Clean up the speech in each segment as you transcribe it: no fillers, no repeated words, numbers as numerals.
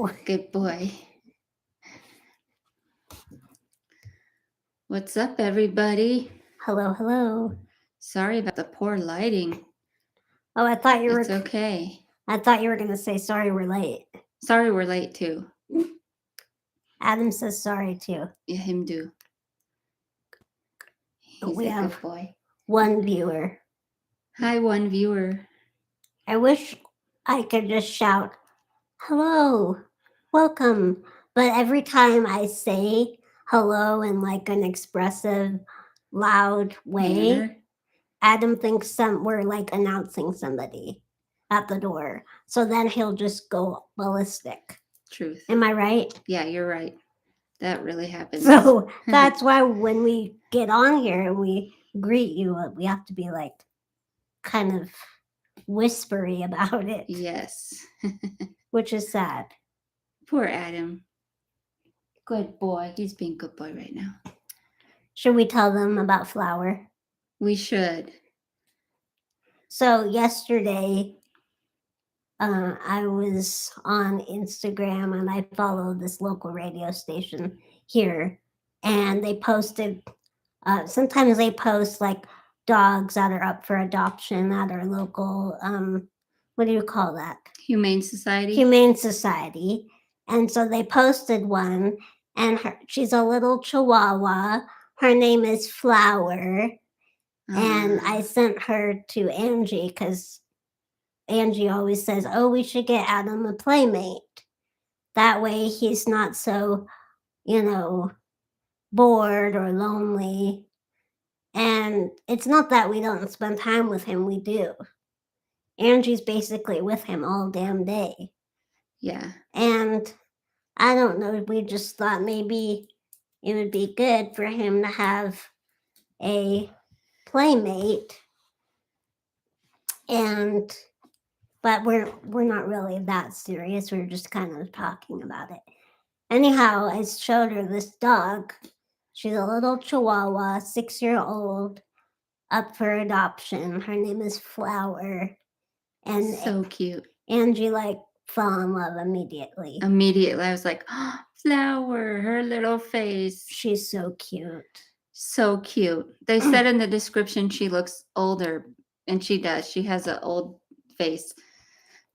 go. Good boy. What's up, everybody? Hello, hello. Sorry about the poor lighting. Oh, I thought you were. It's okay. I thought you were gonna say sorry we're late. Sorry we're late too. Adam says sorry too. Yeah, him do. He's We a have good boy. one viewer. Hi, one viewer. I wish I could just shout, hello, welcome. But every time I say hello in like an expressive, loud way, Manner. Adam thinks we're like announcing somebody at the door. So then he'll just go ballistic. Truth. Am I right? Yeah, you're right. That really happens. So that's why when we get on here and we greet you, we have to be like kind of whispery about it. Yes. Which is sad. Poor Adam. Good boy. He's being a good boy right now. Should we tell them about Flower? We should. So yesterday, I was on Instagram and I followed this local radio station here, and they posted. Sometimes they post like dogs that are up for adoption at our local. What do you call that? Humane Society. Humane Society. And so they posted one, and she's a little Chihuahua. Her name is Flower. And I sent her to Angie because Angie always says, oh, we should get Adam a playmate. That way he's not so, bored or lonely. And it's not that we don't spend time with him, we do. Angie's basically with him all damn day. Yeah. And I don't know, we just thought maybe it would be good for him to have a playmate. But we're not really that serious. We're just kind of talking about it. Anyhow, I showed her this dog. She's a little Chihuahua, 6-year-old, up for adoption. Her name is Flower. And so cute. Angie fell in love immediately. I was like, oh, Flower, her little face. She's so cute. So cute. They said in the description she looks older, and she does. She has an old face,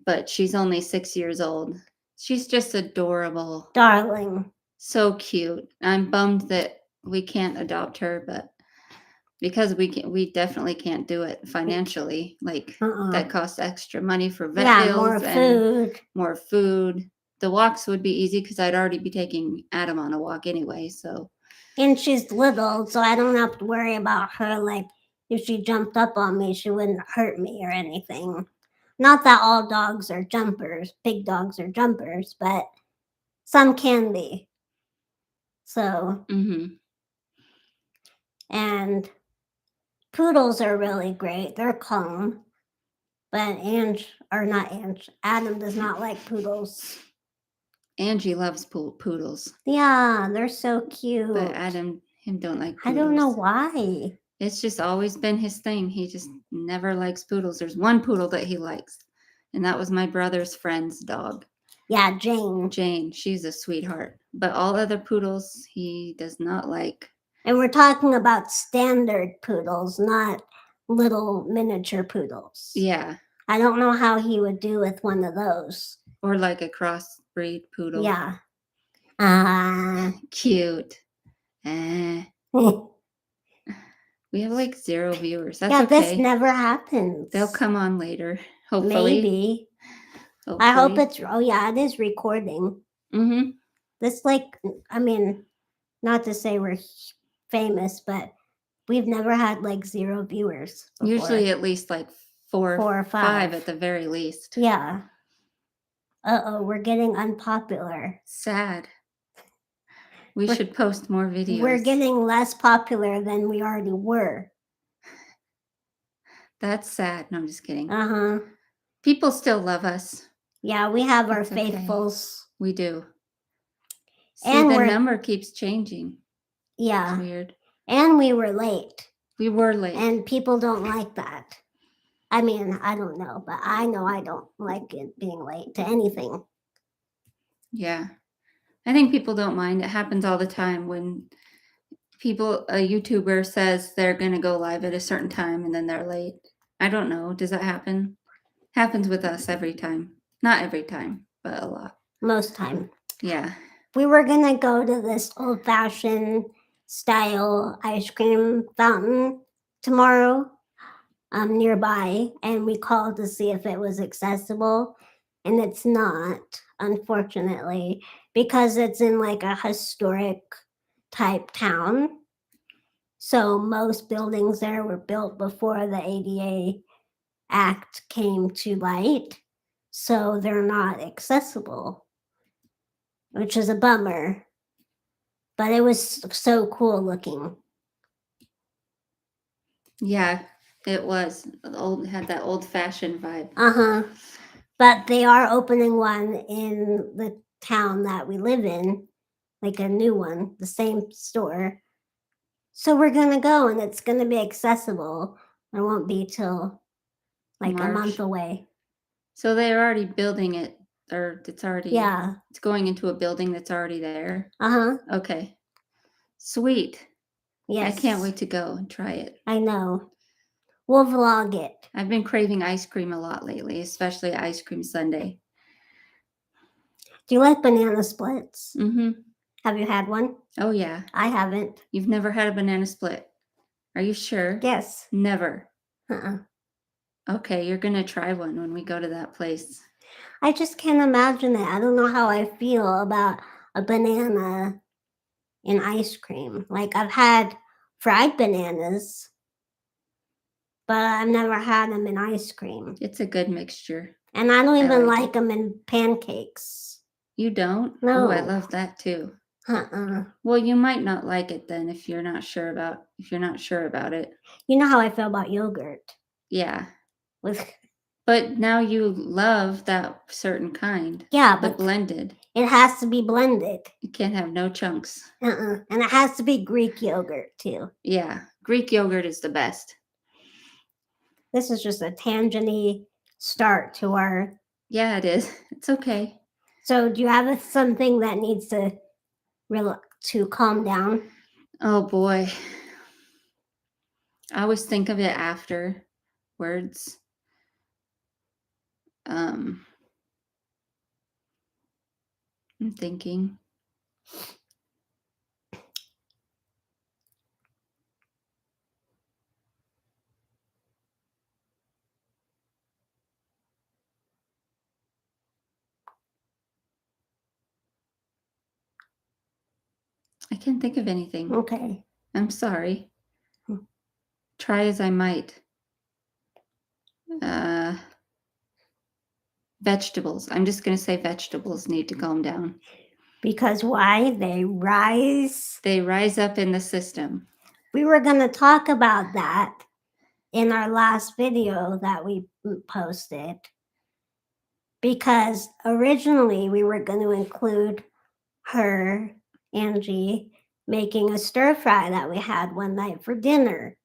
but she's only 6 years old. She's just adorable. Darling. So cute. I'm bummed that we can't adopt her, but because we definitely can't do it financially. That costs extra money for vet bills and more food. The walks would be easy because I'd already be taking Adam on a walk anyway, so. And she's little, so I don't have to worry about her, if she jumped up on me, she wouldn't hurt me or anything. Not that all dogs are jumpers, big dogs are jumpers, but some can be. So. Mm-hmm. And poodles are really great. They're calm. But Adam does not like poodles. Angie loves poodles. Yeah, they're so cute. But Adam, him don't like poodles. I don't know why. It's just always been his thing. He just never likes poodles. There's one poodle that he likes, and that was my brother's friend's dog. Yeah, Jane. Jane, she's a sweetheart. But all other poodles he does not like. And we're talking about standard poodles, not little miniature poodles. Yeah. I don't know how he would do with one of those. Or like a crossbreed poodle. Yeah. Cute. We have 0 viewers. That's okay. This never happens. They'll come on later, hopefully. Maybe. Hopefully. I hope it's. Oh yeah, it is recording. Mm-hmm. This not to say we're famous, but we've never had 0 viewers before. Usually at least 4 or 5 at the very least. Yeah. We're getting unpopular. Sad. We should post more videos. We're getting less popular than we already were. That's sad. No, I'm just kidding. Uh-huh. People still love us. Yeah, we have our faithfuls. Okay. We do. And the number keeps changing. Yeah. It's weird. And we were late. We were late. And people don't like that. I mean, I don't know, but I know I don't like it being late to anything. Yeah. I think people don't mind. It happens all the time when a YouTuber says they're going to go live at a certain time and then they're late. I don't know. Does that happen? Happens with us every time. Not every time, but a lot. Most time. Yeah. We were going to go to this old-fashioned style ice cream fountain tomorrow nearby, and we called to see if it was accessible, and it's not, unfortunately, because it's in like a historic type town. So most buildings there were built before the ADA Act came to light, so they're not accessible, which is a bummer. But it was so cool looking. Yeah, it was. Had that old-fashioned vibe. But they are opening one in the town that we live in, like a new one, the same store. So we're gonna go, and it's gonna be accessible. It won't be till like a month away. So they're already building it, or it's going into a building that's already there. Okay. Sweet. Yes. I can't wait to go and try it. I know. We'll vlog it. I've been craving ice cream a lot lately, especially ice cream sundae. Do you like banana splits? Mm-hmm. Have you had one? Oh, yeah. I haven't. You've never had a banana split? Are you sure? Yes. Never? Okay, you're going to try one when we go to that place. I just can't imagine it. I don't know how I feel about a banana in ice cream. Like, I've had fried bananas, but I've never had them in ice cream. It's a good mixture. And I don't even like them in pancakes. You don't? No. Oh, I love that too. Well, you might not like it then if you're not sure about it. You know how I feel about yogurt. Yeah. But now you love that certain kind. Yeah, but blended. It has to be blended. You can't have no chunks. And it has to be Greek yogurt too. Yeah, Greek yogurt is the best. This is just a tangent-y start to our... Yeah, it is. It's okay. So do you have something that needs to calm down? Oh boy. I always think of it afterwards. I'm thinking. I can't think of anything. Okay. I'm sorry. Try as I might. Vegetables. I'm just going to say vegetables need to calm down. Because why? They rise up in the system. We were going to talk about that in our last video that we posted. Because originally we were going to include her, Angie, making a stir fry that we had one night for dinner.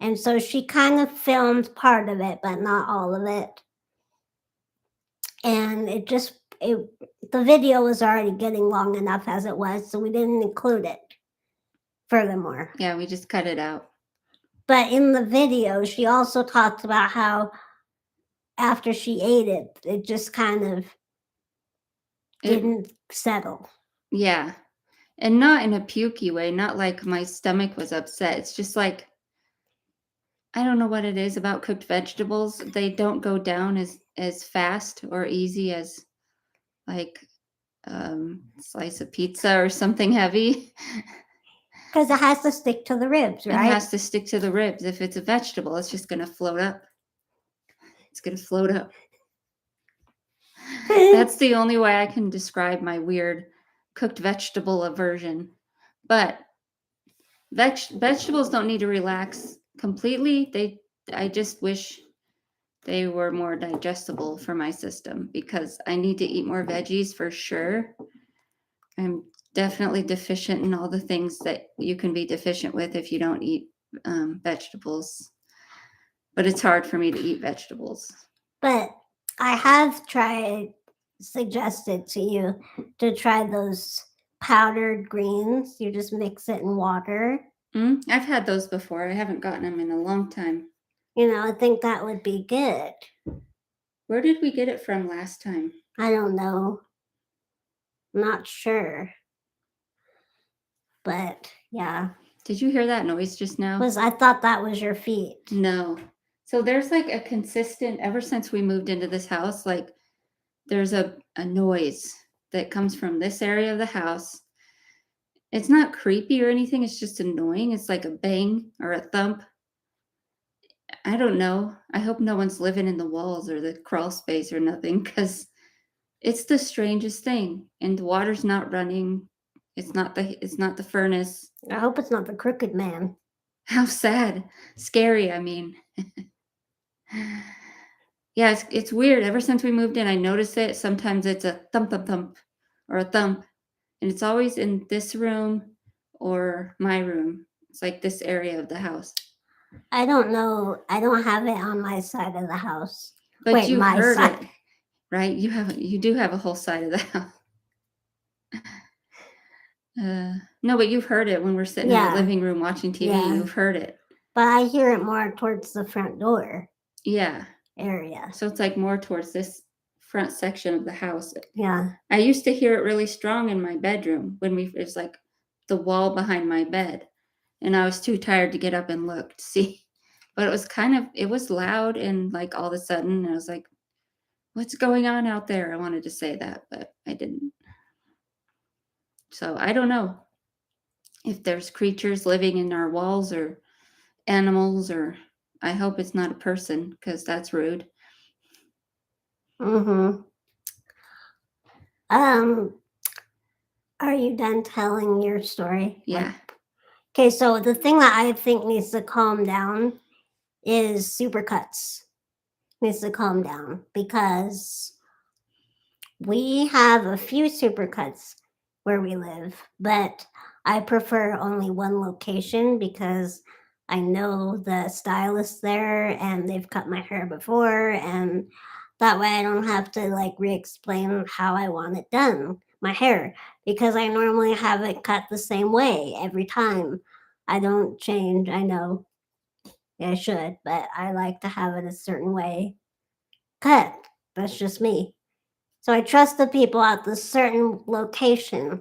And so she kind of filmed part of it, but not all of it. And the video was already getting long enough as it was, so we didn't include it furthermore. Yeah, we just cut it out. But in the video, she also talked about how after she ate it, it just kind of didn't settle. Yeah. And not in a pukey way, not like my stomach was upset. It's just like, I don't know what it is about cooked vegetables. They don't go down as fast or easy as like slice of pizza or something heavy. Because it has to stick to the ribs, right? It has to stick to the ribs. If it's a vegetable, it's just going to float up. It's going to float up. That's the only way I can describe my weird cooked vegetable aversion. But vegetables don't need to relax completely. I just wish they were more digestible for my system because I need to eat more veggies for sure. I'm definitely deficient in all the things that you can be deficient with if you don't eat vegetables. But it's hard for me to eat vegetables. But I have tried suggested to you to try those powdered greens. You just mix it in water. I've had those before. I haven't gotten them in a long time. I think that would be good. Where did we get it from last time? I don't know. Not sure. But yeah. Did you hear that noise just now? I thought that was your feet. No. So there's like a consistent, ever since we moved into this house, like there's a noise that comes from this area of the house. It's not creepy or anything. It's just annoying. It's like a bang or a thump. I don't know. I hope no one's living in the walls or the crawl space or nothing, because it's the strangest thing. And the water's not running. It's not the furnace. I hope it's not the crooked man. How sad. Scary, I mean. Yeah, it's weird. Ever since we moved in, I notice it. Sometimes it's a thump, thump, thump, or a thump. And it's always in this room or my room. It's like this area of the house. I don't know. I don't have it on my side of the house. But wait, you heard side. It, right? You do have a whole side of the house. No, but you've heard it when we're sitting in the living room watching TV. Yeah. You've heard it. But I hear it more towards the front door. Yeah. Area. So it's like more towards this front section of the house. Yeah. I used to hear it really strong in my bedroom when it was like the wall behind my bed. And I was too tired to get up and look to see. But it was loud, and like all of a sudden I was like, what's going on out there? I wanted to say that, but I didn't. So I don't know if there's creatures living in our walls or animals, or I hope it's not a person, because that's rude. Mm-hmm. Are you done telling your story? Yeah. Okay, so the thing that I think needs to calm down is supercuts. Needs to calm down, because we have a few supercuts where we live, but I prefer only one location because I know the stylist there and they've cut my hair before, and that way I don't have to like re-explain how I want it done, my hair, because I normally have it cut the same way every time. I don't change. I know I should, but I like to have it a certain way cut. That's just me. So I trust the people at the certain location.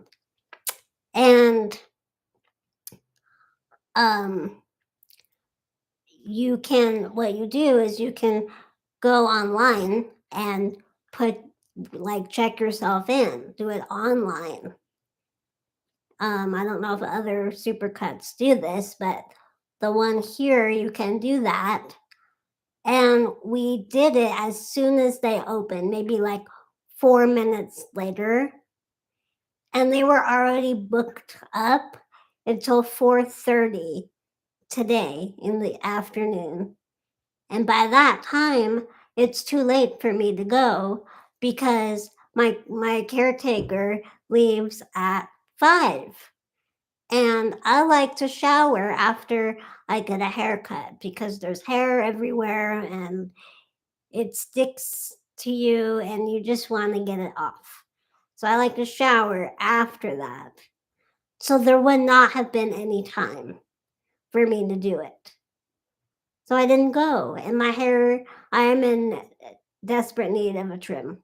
And what you do is you can go online and check yourself in, do it online. I don't know if other supercuts do this, but the one here, you can do that. And we did it as soon as they opened, maybe like 4 minutes later. And they were already booked up until 4:30 today in the afternoon. And by that time, it's too late for me to go because my caretaker leaves at 5. And I like to shower after I get a haircut because there's hair everywhere and it sticks to you and you just want to get it off. So I like to shower after that. So there would not have been any time for me to do it. So I didn't go. And my hair, I am in desperate need of a trim.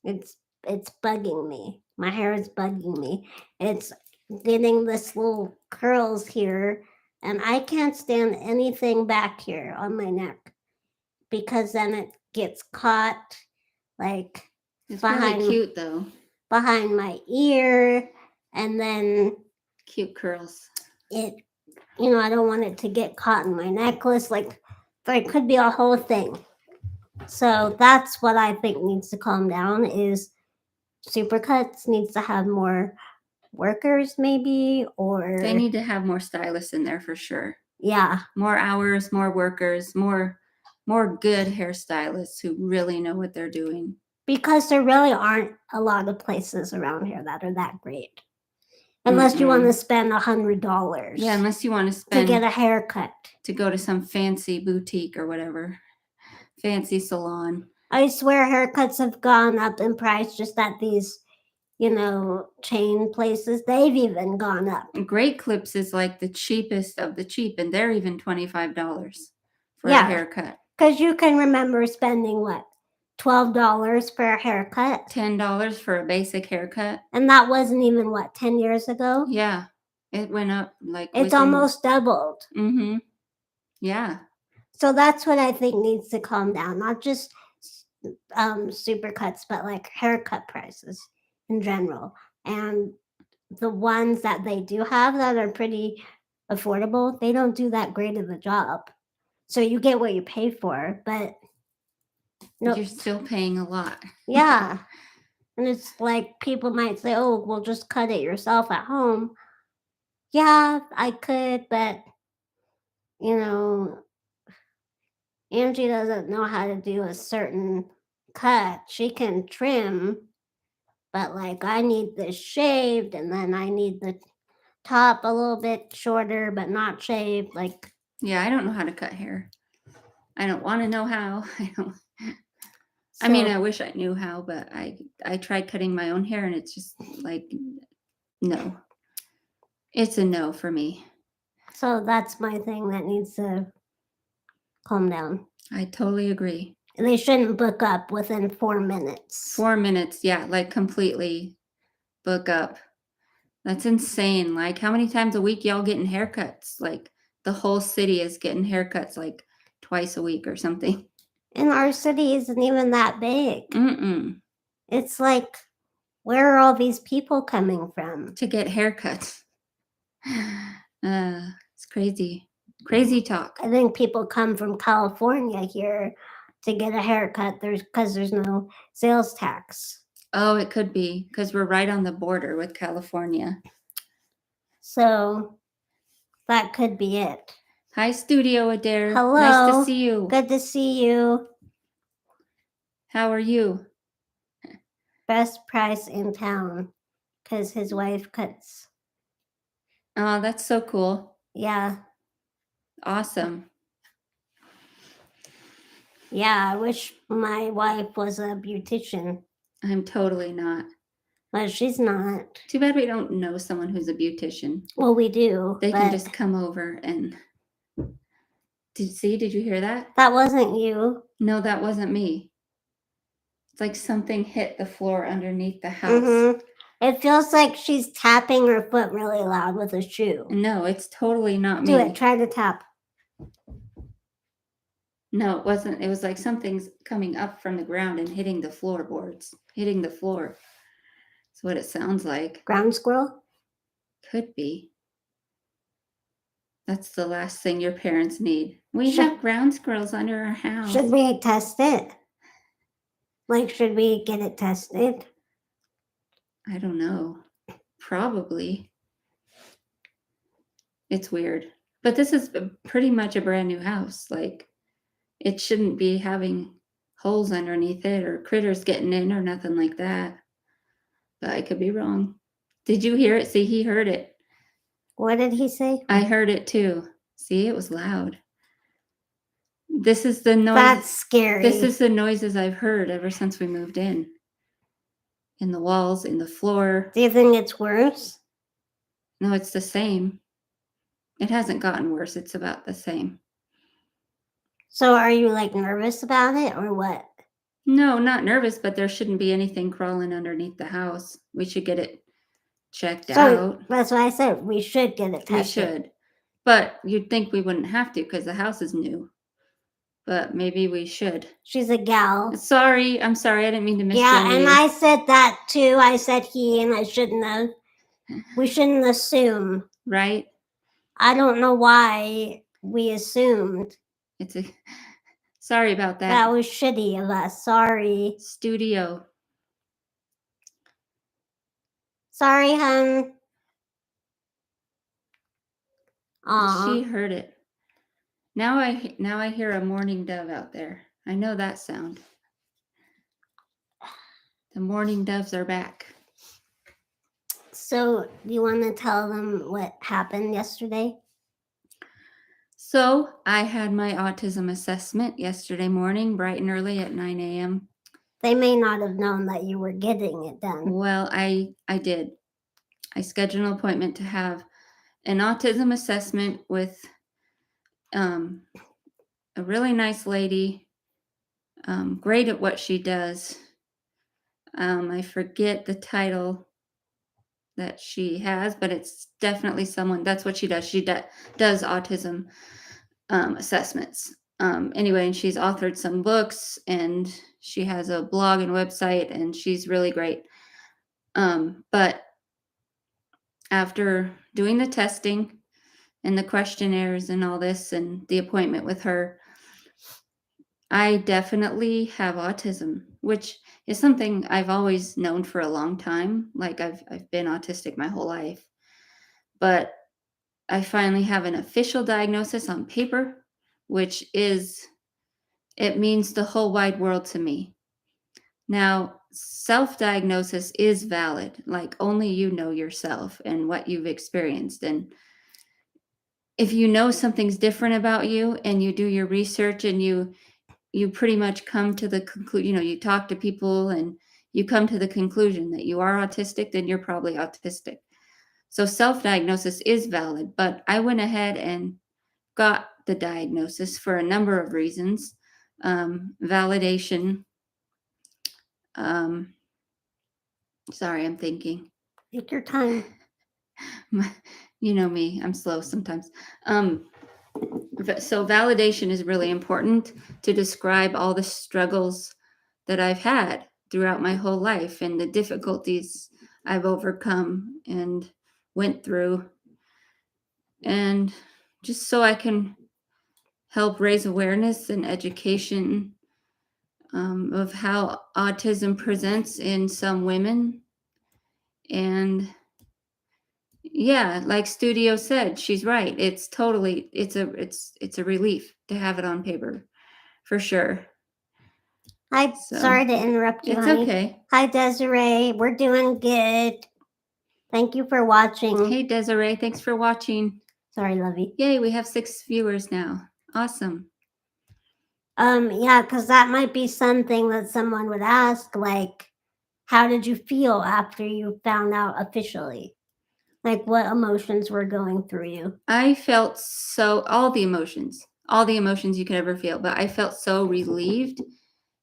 It's bugging me. My hair is bugging me. It's getting this little curls here, and I can't stand anything back here on my neck because then it gets caught like it's behind, really cute though, behind my ear, and then cute curls. I don't want it to get caught in my necklace. Like it could be a whole thing. So that's what I think needs to calm down is Supercuts needs to have more workers maybe, or they need to have more stylists in there for sure. Yeah. More hours, more workers, more good hairstylists who really know what they're doing. Because there really aren't a lot of places around here that are that great. Unless you want to spend $100. Yeah, unless you want to spend to get a haircut. To go to some fancy boutique or whatever. Fancy salon. I swear haircuts have gone up in price just at these, chain places. They've even gone up. Great Clips is like the cheapest of the cheap, and they're even $25 for a haircut. Because you can remember spending what? $12 for a haircut? $10 for a basic haircut. And that wasn't even, 10 years ago? Yeah. It went up like it's almost doubled. Mm-hmm. Yeah. So that's what I think needs to calm down. Not just supercuts, but like haircut prices in general. And the ones that they do have that are pretty affordable, they don't do that great of a job. So you get what you pay for, but you're still paying a lot. Yeah. And it's like people might say, oh, well, just cut it yourself at home. Yeah, I could, but, Angie doesn't know how to do a certain cut. She can trim, but like I need this shaved, and then I need the top a little bit shorter, but not shaved. Like, yeah, I don't know how to cut hair. I don't want to know how. I mean, I wish I knew how, but I tried cutting my own hair, and it's just like, no. It's a no for me. So that's my thing that needs to calm down. I totally agree. They shouldn't book up within 4 minutes. 4 minutes, yeah, like completely book up. That's insane. Like, how many times a week y'all getting haircuts? Like, the whole city is getting haircuts like twice a week or something. And our city isn't even that big. Mm-mm. It's like, where are all these people coming from? To get haircuts. It's crazy. Crazy talk. I think people come from California here to get a haircut because there's no sales tax. Oh, it could be because we're right on the border with California. So that could be it. Hi, Studio Adair. Hello. Nice to see you. Good to see you. How are you? Best price in town because his wife cuts. Oh, that's so cool. Yeah. Awesome. Yeah, I wish my wife was a beautician. I'm totally not. But she's not. Too bad we don't know someone who's a beautician. Well, we do. They can just come over and... Did you hear that? That wasn't you. No, that wasn't me. It's like something hit the floor underneath the house. Mm-hmm. It feels like she's tapping her foot really loud with a shoe. No, it's totally not me. Do it. Try to tap. No, it wasn't. It was like something's coming up from the ground and hitting the floorboards. Hitting the floor. That's what it sounds like. Ground squirrel? Could be. That's the last thing your parents need. We have ground squirrels under our house. Should we test it? Like, should we get it tested? I don't know. Probably. It's weird. But this is pretty much a brand new house. Like, it shouldn't be having holes underneath it or critters getting in or nothing like that. But I could be wrong. Did you hear it? See, he heard it. What did he say? I heard it too. See, it was loud. This is the noise. That's scary. This is the noises I've heard ever since we moved in. In the walls, in the floor. Do you think it's worse? No, it's the same. It hasn't gotten worse. It's about the same. So are you like nervous about it or what? No, not nervous, but there shouldn't be anything crawling underneath the house. We should get it checked out. That's why I said we should get it tested. We should. But you'd think we wouldn't have to because the house is new. But maybe we should. She's a gal. Sorry. I'm sorry. I didn't mean to misgender Yeah, and you. I said that too. I said he, and I shouldn't have. We shouldn't assume. Right? I don't know why we assumed. Sorry about that. That was shitty of us. Sorry. Studio. Sorry, hun. Aww. She heard it. Now I hear a mourning dove out there. I know that sound. The mourning doves are back. So, do you want to tell them what happened yesterday? So I had my autism assessment yesterday morning, bright and early at 9 a.m. They may not have known that you were getting it done. Well, I did. I scheduled an appointment to have an autism assessment with a really nice lady, great at what she does. I forget the title that she has, but it's definitely someone. That's what she does. She does autism assessments. Anyway, and she's authored some books, and she has a blog and website, and she's really great. But after doing the testing and the questionnaires and all this and the appointment with her, I definitely have autism, which is something I've always known for a long time. Like I've been autistic my whole life. But I finally have an official diagnosis on paper, which it means the whole wide world to me. Now, self-diagnosis is valid. Like only you know yourself and what you've experienced. And if you know something's different about you and you do your research and you pretty much come to the conclusion, you talk to people and you come to the conclusion that you are autistic, then you're probably autistic. So self-diagnosis is valid, but I went ahead and got the diagnosis for a number of reasons. Validation. Sorry, I'm thinking. Take your time. You know me, I'm slow sometimes. So validation is really important to describe all the struggles that I've had throughout my whole life and the difficulties I've overcome and went through. And just so I can help raise awareness and education of how autism presents in some women. And yeah, like Studio said, she's right. It's totally it's a relief to have it on paper, for sure. Hi, So, sorry to interrupt you, it's honey. okay. Hi, Desiree. We're doing good. Thank you for watching. Hey, Desiree, thanks for watching. Sorry, lovey. Yay, we have 6 viewers now. Awesome. Yeah, because that might be something that someone would ask, like, how did you feel after you found out officially? Like, what emotions were going through you? I felt all the emotions you could ever feel, but I felt so relieved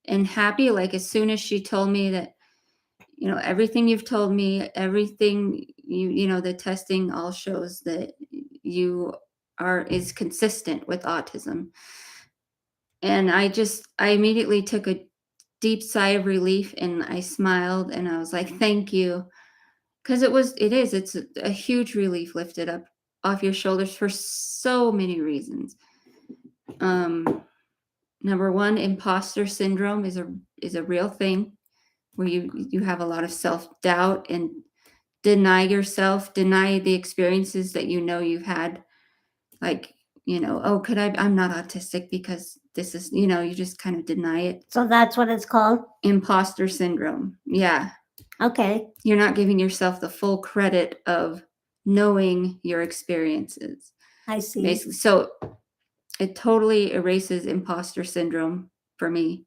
and happy. Like as soon as she told me that, everything you've told me, everything the testing all shows that you is consistent with autism. And I immediately took a deep sigh of relief and I smiled and I was like, thank you. Because it's a huge relief lifted up off your shoulders for so many reasons. Number one, imposter syndrome is a real thing where you have a lot of self-doubt and deny the experiences that you've had. Like, I'm not autistic because this is, you just kind of deny it. So that's what it's called? Imposter syndrome. Yeah. Okay. You're not giving yourself the full credit of knowing your experiences. I see. Basically. So it totally erases imposter syndrome for me.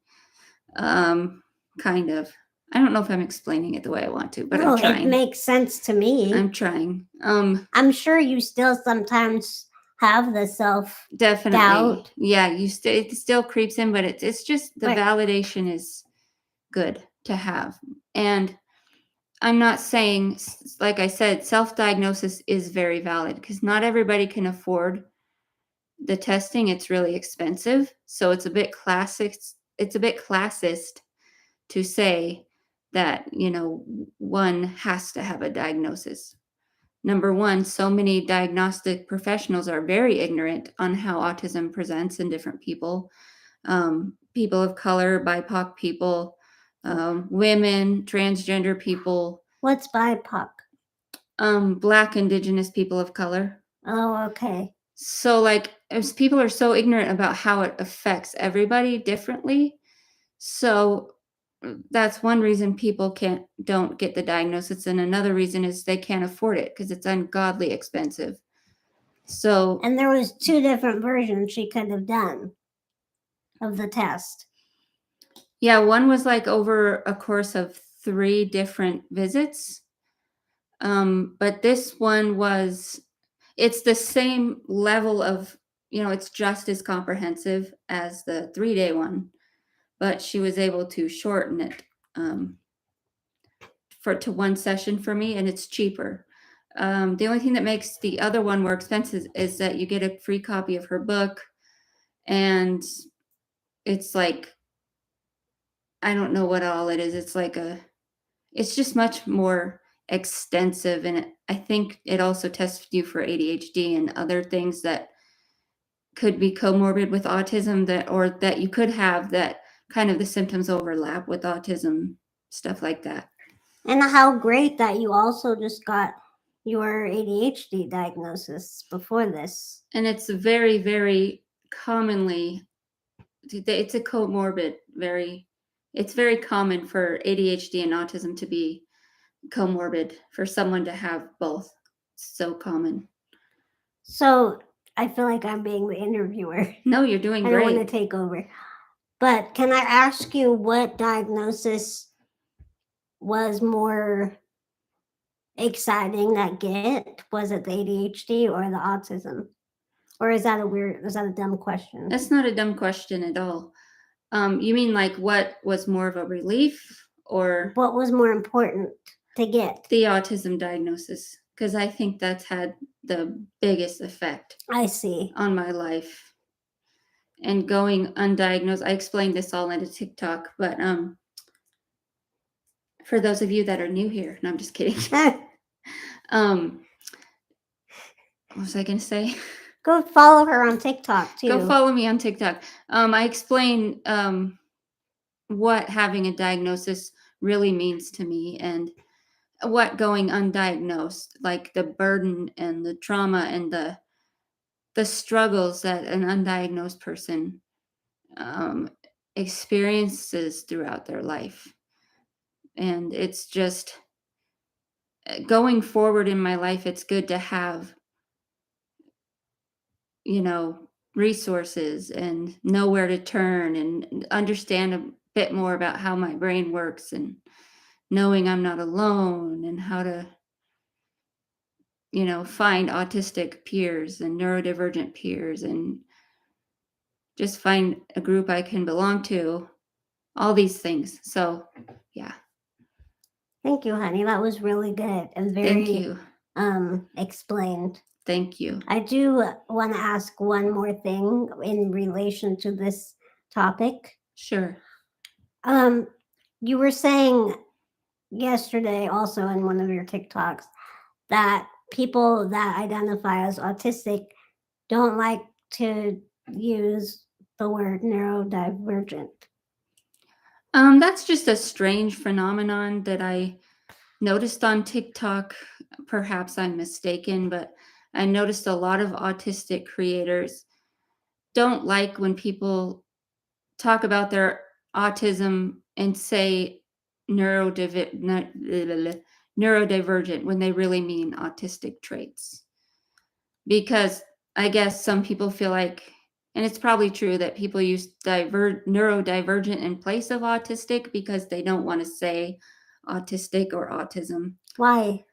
Kind of. I don't know if I'm explaining it the way I want to, but I'm trying. It makes sense to me. I'm trying. I'm sure you still sometimes have the self definitely doubt. Yeah, it still creeps in, but it's just the validation is good to have. And I'm not saying, like I said, self-diagnosis is very valid because not everybody can afford the testing. It's really expensive. So it's a bit classist to say that, one has to have a diagnosis. Number one, so many diagnostic professionals are very ignorant on how autism presents in different people. People of color, BIPOC people, women, transgender people. What's BIPOC? Black Indigenous people of color. Oh, okay. So as people are so ignorant about how it affects everybody differently. So that's one reason people don't get the diagnosis. And another reason is they can't afford it because it's ungodly expensive. So, and there was 2 different versions she could have done of the test. yeah, one was like over a course of 3 different visits. But this one it's the same level of, it's just as comprehensive as the 3-day one, but she was able to shorten it to one session for me, and it's cheaper. The only thing that makes the other one more expensive is that you get a free copy of her book, and it's like, I don't know what all it is. It's just much more extensive, and I think it also tests you for ADHD and other things that could be comorbid with autism, that you could have, that kind of the symptoms overlap with autism, stuff like that. And how great that you also just got your ADHD diagnosis before this. And it's very, very commonly, it's a comorbid, it's very common for ADHD and autism to be comorbid, for someone to have both. It's so common. So I feel like I'm being the interviewer. No, you're doing great. I don't want to take over. But can I ask you what diagnosis was more exciting that get? Was it the ADHD or the autism? Or is that a dumb question? That's not a dumb question at all. You mean like what was more of a relief, or what was more important to get? The autism diagnosis, because I think that's had the biggest effect. I see. On my life. And going undiagnosed, I explained this all in a TikTok, but for those of you that are new here, no, I'm just kidding. What was I going to say? Go follow her on TikTok too. Go follow me on TikTok. I explain what having a diagnosis really means to me, and what going undiagnosed, like the burden and the trauma and the struggles that an undiagnosed person experiences throughout their life. And it's just, going forward in my life, it's good to have, resources and know where to turn and understand a bit more about how my brain works, and knowing I'm not alone, and how to, find autistic peers and neurodivergent peers, and just find a group I can belong to, all these things. So, yeah. Thank you, honey. That was really good and very explained. Thank you. I do want to ask one more thing in relation to this topic. Sure. You were saying yesterday, also in one of your TikToks, that people that identify as autistic don't like to use the word neurodivergent. That's just a strange phenomenon that I noticed on TikTok. Perhaps I'm mistaken, but I noticed a lot of autistic creators don't like when people talk about their autism and say neurodivergent when they really mean autistic traits. Because I guess some people feel like, and it's probably true, that people use neurodivergent in place of autistic because they don't want to say autistic or autism. Why?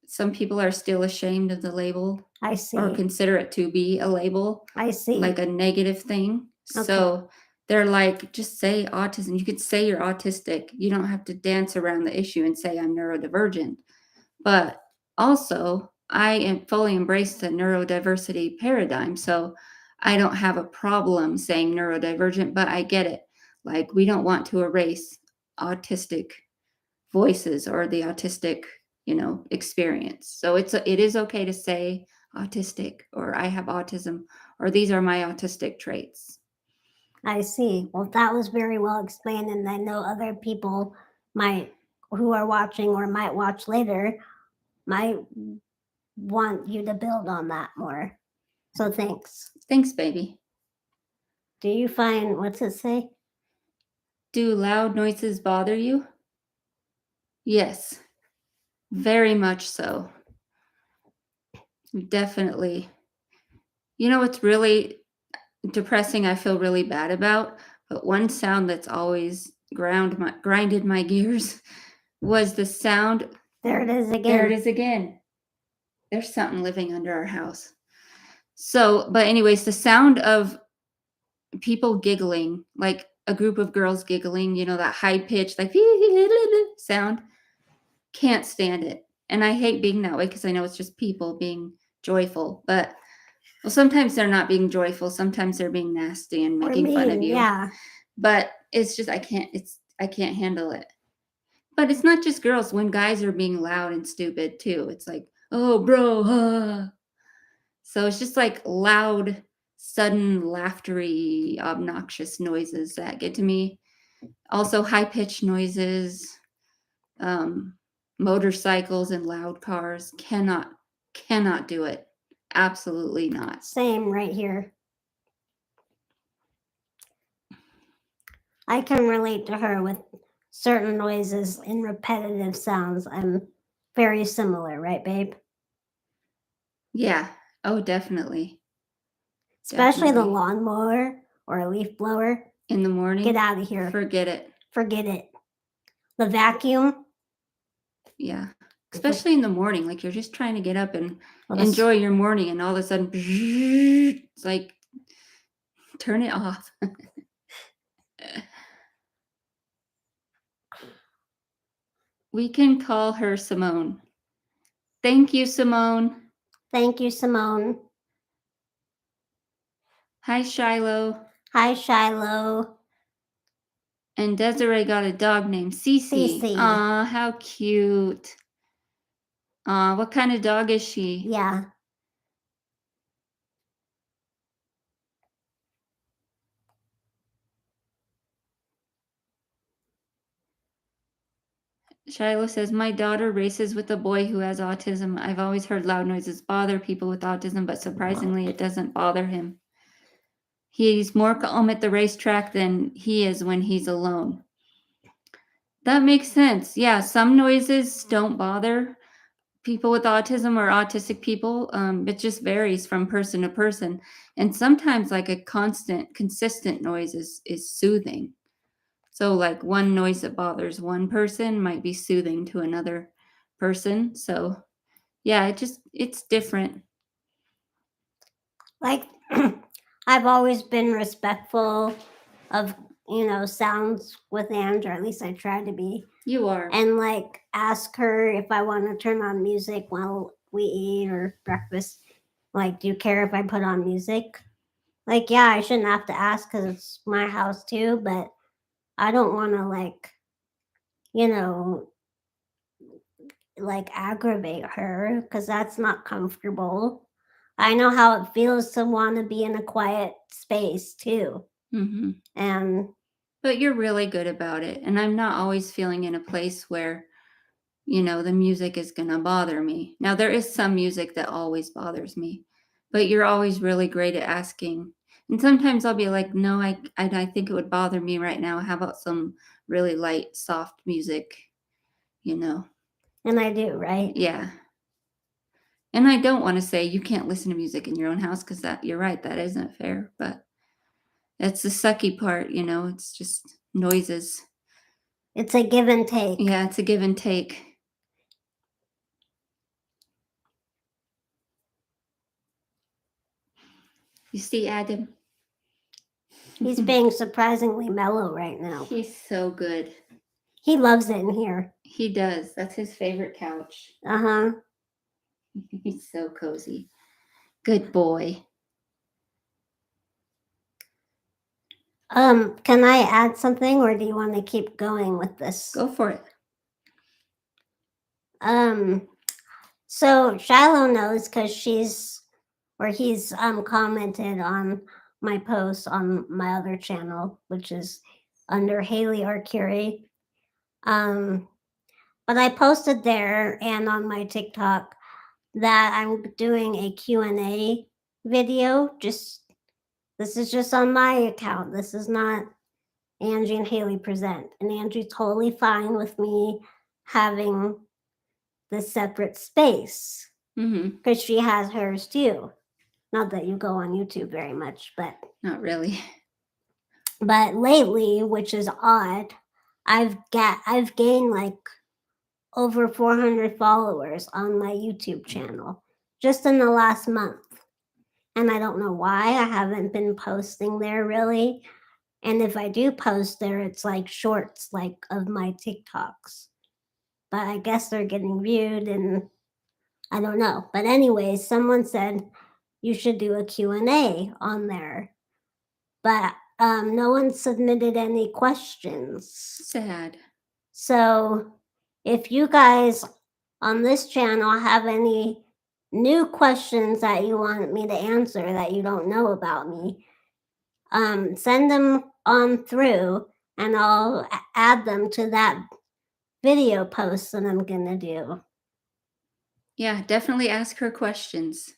Some people are still ashamed of the label. I see. Or consider it to be a label. I see. Like a negative thing. Okay. So they're like, just say autism. You could say you're autistic. You don't have to dance around the issue and say I'm neurodivergent. But also, I fully embrace the neurodiversity paradigm. So I don't have a problem saying neurodivergent, but I get it. Like, we don't want to erase autistic voices or the autistic, experience. So it is okay to say autistic, or I have autism, or these are my autistic traits. I see. Well, that was very well explained, and I know other people who are watching or might watch later might want you to build on that more. So thanks. Thanks, baby. Do you find, what's it say? Do loud noises bother you? Yes, very much so. Definitely. You know what's really depressing, I feel really bad about, but one sound that's always grinded my gears was the sound. There it is again. There it is again. There's something living under our house. So, but anyways, the sound of people giggling, like a group of girls giggling, that high pitched, like sound, can't stand it. And I hate being that way because I know it's just people being joyful. But well, sometimes they're not being joyful. Sometimes they're being nasty and making fun of you. Yeah. But it's just I can't handle it. But it's not just girls. When guys are being loud and stupid too, it's like, oh, bro. So it's just like loud, sudden, laughtery, obnoxious noises that get to me. Also, high pitched noises, motorcycles and loud cars. Cannot do it. Absolutely not. Same right here. I can relate to her with certain noises and repetitive sounds. I'm very similar, right, babe? Yeah. Oh, definitely. Especially the lawnmower or a leaf blower. In the morning? Get out of here. Forget it. Forget it. The vacuum? Yeah. Especially in the morning. Like you're just trying to get up and enjoy your morning, and all of a sudden, it's like, turn it off. We can call her Simone. Thank you, Simone. Thank you, Simone. Hi, Shiloh. Hi, Shiloh. And Desiree got a dog named Cece. Aw, how cute. Aw, what kind of dog is she? Yeah. Shiloh says, my daughter races with a boy who has autism. I've always heard loud noises bother people with autism, but surprisingly, it doesn't bother him. He's more calm at the racetrack than he is when he's alone. That makes sense. Yeah, some noises don't bother people with autism or autistic people. It just varies from person to person. And sometimes like a consistent noise is soothing. So like one noise that bothers one person might be soothing to another person. So yeah, it's different. Like I've always been respectful of, sounds with Angie, or at least I try to be. You are. And like ask her if I want to turn on music while we eat or breakfast. Like, do you care if I put on music? Like, yeah, I shouldn't have to ask because it's my house too, but I don't want to like aggravate her because that's not comfortable. I know how it feels to want to be in a quiet space too. Mm-hmm. But you're really good about it. And I'm not always feeling in a place where, the music is going to bother me. Now, there is some music that always bothers me, but you're always really great at asking. And sometimes I'll be like, no, I think it would bother me right now. How about some really light, soft music, And I do, right? Yeah. And I don't want to say you can't listen to music in your own house because you're right, that isn't fair. But that's the sucky part, it's just noises. It's a give and take. Yeah, it's a give and take. You see, Adam? He's being surprisingly mellow right now. He's so good. He loves it in here. He does. That's his favorite couch. Uh-huh. He's so cozy. Good boy. Can I add something or do you want to keep going with this? Go for it. So Shiloh knows because he's commented on my post on my other channel, which is under Haley Arcuri. But I posted there and on my TikTok that I'm doing a Q&A video. This is just on my account. This is not Angie and Haley Present. And Angie's totally fine with me having this separate space. Because she has hers too. Not that you go on YouTube very much, but not really. But lately, which is odd, I've gained like over 400 followers on my YouTube channel just in the last month. And I don't know why. I haven't been posting there really. And if I do post there, it's like shorts like of my TikToks. But I guess they're getting viewed and I don't know. But anyway, someone said you should do a Q&A on there. But no one submitted any questions. Sad. So if you guys on this channel have any new questions that you want me to answer that you don't know about me, send them on through and I'll add them to that video post that I'm gonna do. Yeah, definitely ask her questions.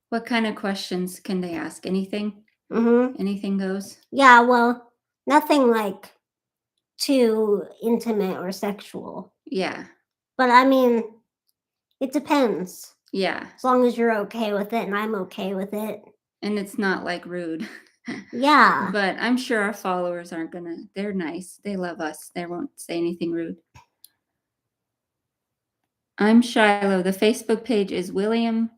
What kind of questions can they ask? Anything? Anything goes? Yeah, well, nothing like too intimate or sexual. Yeah. But I mean, it depends. Yeah. As long as you're okay with it and I'm okay with it. And it's not like rude. Yeah. But I'm sure our followers aren't gonna, they're nice. They love us. They won't say anything rude. I'm Shiloh. The Facebook page is William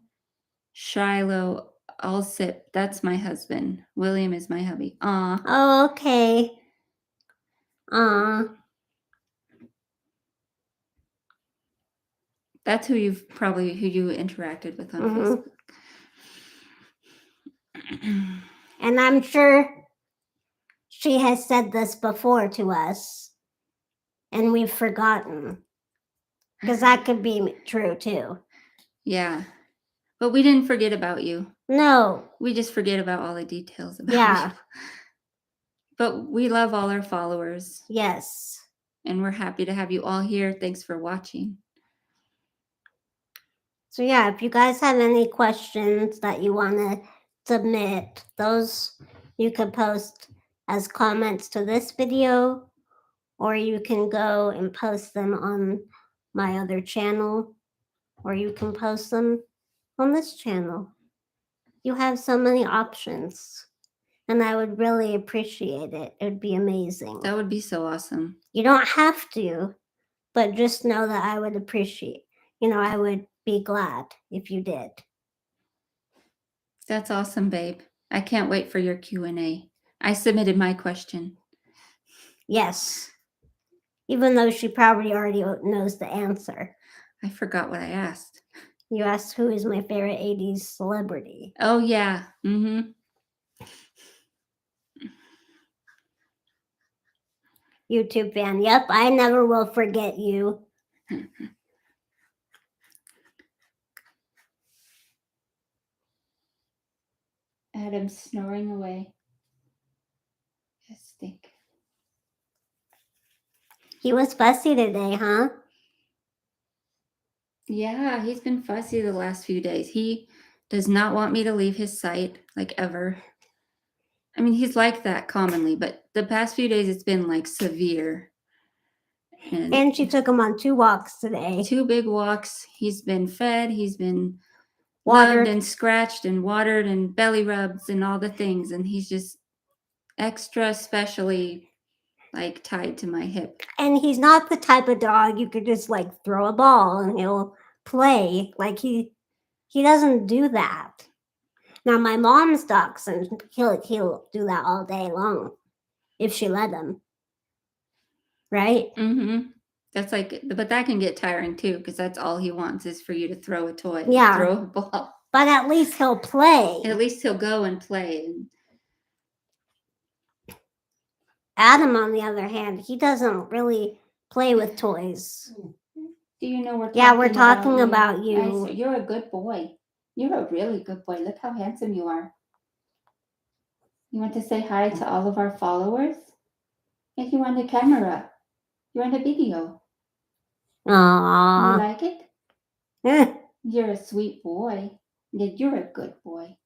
Shiloh Alsip. That's my husband. William is my hubby. Aw. Oh, okay. That's who you interacted with on Facebook. And I'm sure she has said this before to us and we've forgotten. Because that could be true too. Yeah. But we didn't forget about you. No. We just forget about all the details about you. But we love all our followers. Yes. And we're happy to have you all here. Thanks for watching. So yeah, if you guys have any questions that you want to submit, those you can post as comments to this video, or you can go and post them on my other channel, or you can post them on this channel. You have so many options, and I would really appreciate it. It would be amazing. That would be so awesome. You don't have to, but just know that I would appreciate, I would be glad if you did. That's awesome, babe. I can't wait for your Q&A. I submitted my question. Yes. Even though she probably already knows the answer. I forgot what I asked. You asked who is my favorite 80s celebrity. Oh, yeah. YouTube fan. Yep, I never will forget you. Adam's snoring away. Just think. He was fussy today, huh? Yeah, he's been fussy the last few days. He does not want me to leave his site, like ever. I mean, he's like that commonly, but the past few days it's been like severe. And she took him on 2 walks today. 2 big walks. He's been fed. He's been watered and scratched and watered and belly rubs and all the things. And he's just extra specially like tied to my hip. And he's not the type of dog you could just like throw a ball and he'll play. Like he doesn't do that. Now my mom's dachshund, he'll do that all day long if she let him. Right? That's like, but that can get tiring too, because that's all he wants is for you to throw a toy. Yeah. Throw a ball. But at least he'll play. At least he'll go and play. Adam, on the other hand, he doesn't really play with toys. Do you know we're talking about you. You're a good boy. You're a really good boy. Look how handsome you are. You want to say hi to all of our followers? If you want the camera. You're on the video. Aww. You like it? You're a sweet boy. Yeah, you're a good boy.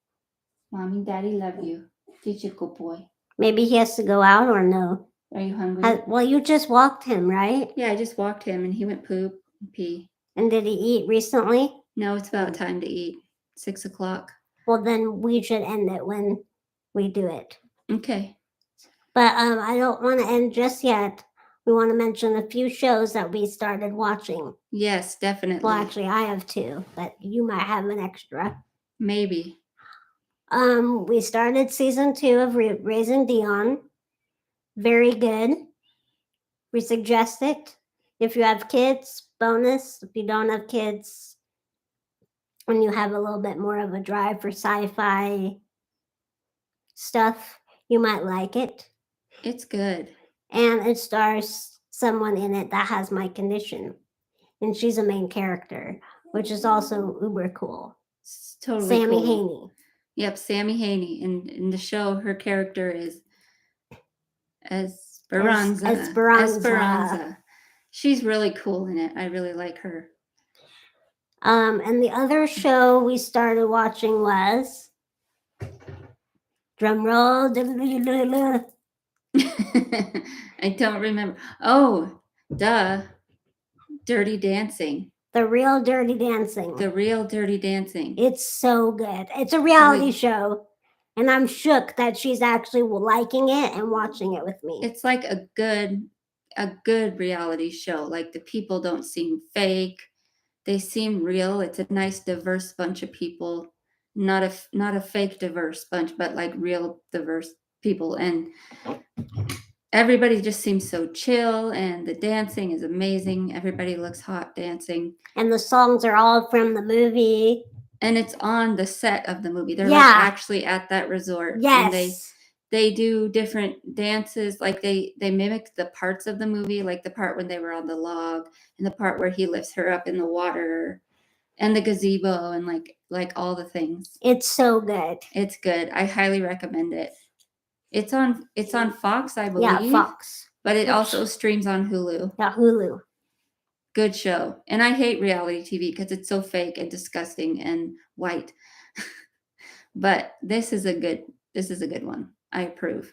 Mommy and Daddy love you. You're a good boy. Maybe he has to go out or no? Are you hungry? Well, you just walked him, right? Yeah, I just walked him and he went poop and pee. And did he eat recently? No, it's about time to eat. 6 o'clock. Well, then we should end it when we do it. Okay. But I don't want to end just yet. We want to mention a few shows that we started watching. Yes, definitely. Well, actually, I have two, but you might have an extra. Maybe. We started season 2 of Raising Dion. Very good. We suggest it. If you have kids, bonus. If you don't have kids, and you have a little bit more of a drive for sci-fi stuff, you might like it. It's good. And it stars someone in it that has my condition. And she's a main character, which is also uber cool. It's totally Sammy cool. Haney. Yep, Sammy Haney. And in the show, her character is Esperanza. Esperanza. She's really cool in it. I really like her. And the other show we started watching was drum roll. I don't remember. Oh, duh. Dirty Dancing. The Real Dirty Dancing. The Real Dirty Dancing. It's so good. It's a reality show. And I'm shook that she's actually liking it and watching it with me. It's like a good reality show. Like the people don't seem fake. They seem real. It's a nice diverse bunch of people. Not a fake diverse bunch, but like real diverse people. And everybody just seems so chill, and the dancing is amazing. Everybody looks hot dancing. And the songs are all from the movie. And it's on the set of the movie. They're like actually at that resort. Yes. And they do different dances. Like they mimic the parts of the movie, like the part when they were on the log and the part where he lifts her up in the water and the gazebo and like all the things. It's so good. It's good. I highly recommend it. It's on Fox, I believe. Yeah, Fox. But it also streams on Hulu. Yeah, Hulu. Good show. And I hate reality TV because it's so fake and disgusting and white. But this is a good one. I approve.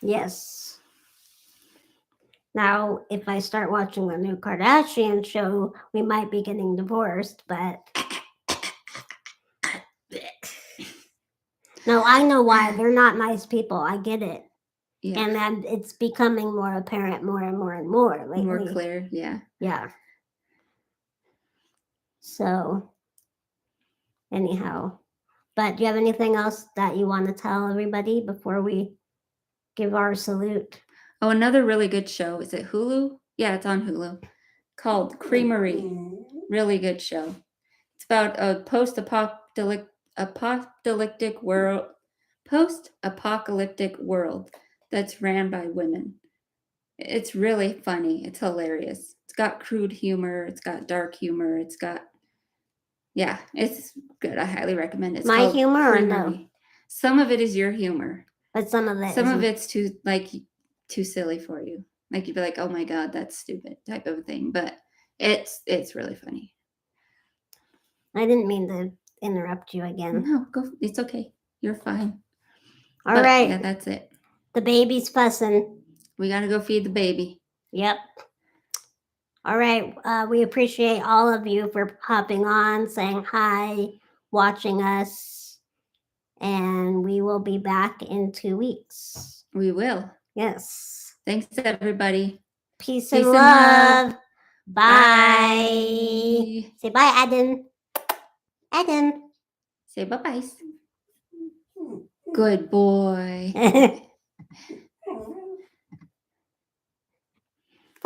Yes. Now, if I start watching the new Kardashian show, we might be getting divorced, but no, I know why. They're not nice people. I get it. Yeah. And then it's becoming more apparent more and more and more lately. More clear, yeah. Yeah. So, anyhow. But do you have anything else that you want to tell everybody before we give our salute? Oh, another really good show. Is it Hulu? Yeah, it's on Hulu. Called Creamery. Really good show. It's about a post-apocalyptic world that's ran by women. It's really funny. It's hilarious. It's got crude humor. It's got dark humor. It's good. I highly recommend it. It's my humor Creamery. Or no? Some of it is your humor. But some of it's too silly for you. Like you'd be like, oh my God, that's stupid type of thing. But it's really funny. I didn't mean to interrupt you again. No, go. It's okay. You're fine. All right. Yeah, that's it. The baby's fussing. We got to go feed the baby. Yep. All right. We appreciate all of you for hopping on, saying hi, watching us. And we will be back in 2 weeks. We will. Yes. Thanks, everybody. Peace and love. Bye. Say bye, Adam. Adam. Say bye-bye. Good boy.